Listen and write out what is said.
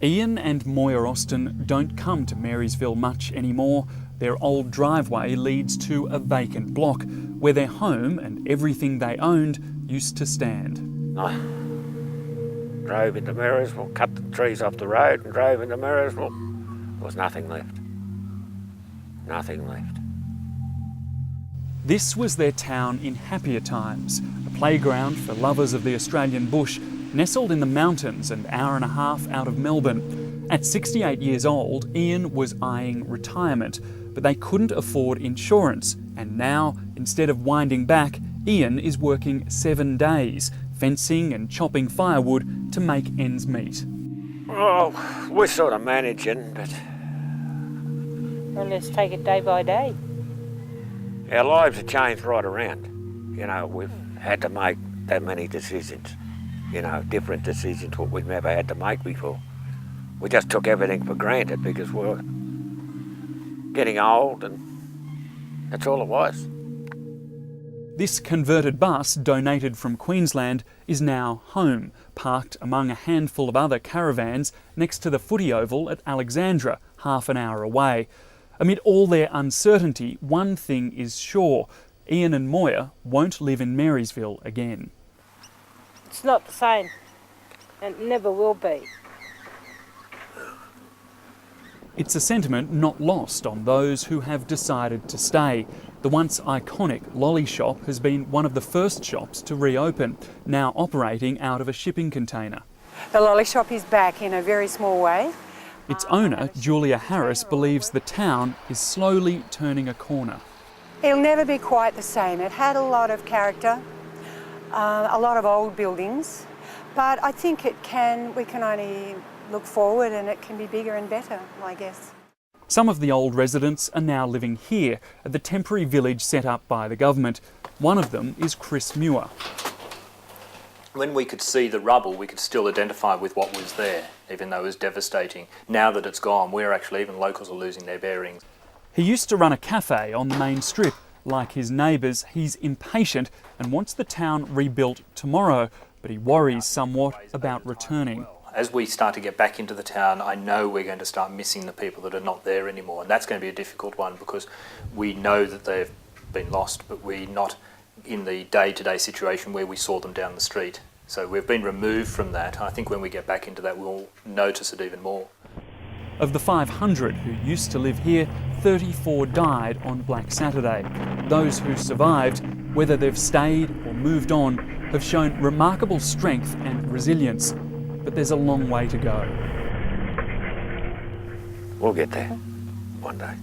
Ian and Moya Austin don't come to Marysville much anymore. Their old driveway leads to a vacant block where their home and everything they owned used to stand. I drove into Marysville, cut the trees off the road and drove into Marysville. There was nothing left. Nothing left. This was their town in happier times, a playground for lovers of the Australian bush, nestled in the mountains an hour and a half out of Melbourne. At 68 years old, Ian was eyeing retirement, but they couldn't afford insurance, and now, instead of winding back, Ian is working 7 days, fencing and chopping firewood to make ends meet. Oh, we're sort of managing, but... Well, let's take it day by day. Our lives have changed right around. You know, we've had to make that many decisions. You know, different decisions what we've never had to make before. We just took everything for granted because we're getting old and that's all it was. This converted bus, donated from Queensland, is now home, parked among a handful of other caravans next to the footy oval at Alexandra, half an hour away. Amid all their uncertainty, one thing is sure: Ian and Moya won't live in Marysville again. It's not the same, and it never will be. It's a sentiment not lost on those who have decided to stay. The once iconic Lolly Shop has been one of the first shops to reopen, now operating out of a shipping container. The Lolly Shop is back in a very small way. Its owner, Julia Harris, believes the town is slowly turning a corner. It'll never be quite the same. It had a lot of character, a lot of old buildings, but I think we can only look forward and it can be bigger and better, I guess. Some of the old residents are now living here at the temporary village set up by the government. One of them is Chris Muir. When we could see the rubble, we could still identify with what was there, even though it was devastating. Now that it's gone, even locals are losing their bearings. He used to run a cafe on the main strip. Like his neighbours, he's impatient and wants the town rebuilt tomorrow, but he worries somewhat about returning. As we start to get back into the town, I know we're going to start missing the people that are not there anymore, and that's going to be a difficult one because we know that they've been lost, but we're not in the day-to-day situation where we saw them down the street. So we've been removed from that. I think when we get back into that, we'll notice it even more. Of the 500 who used to live here, 34 died on Black Saturday. Those who survived, whether they've stayed or moved on, have shown remarkable strength and resilience. But there's a long way to go. We'll get there one day.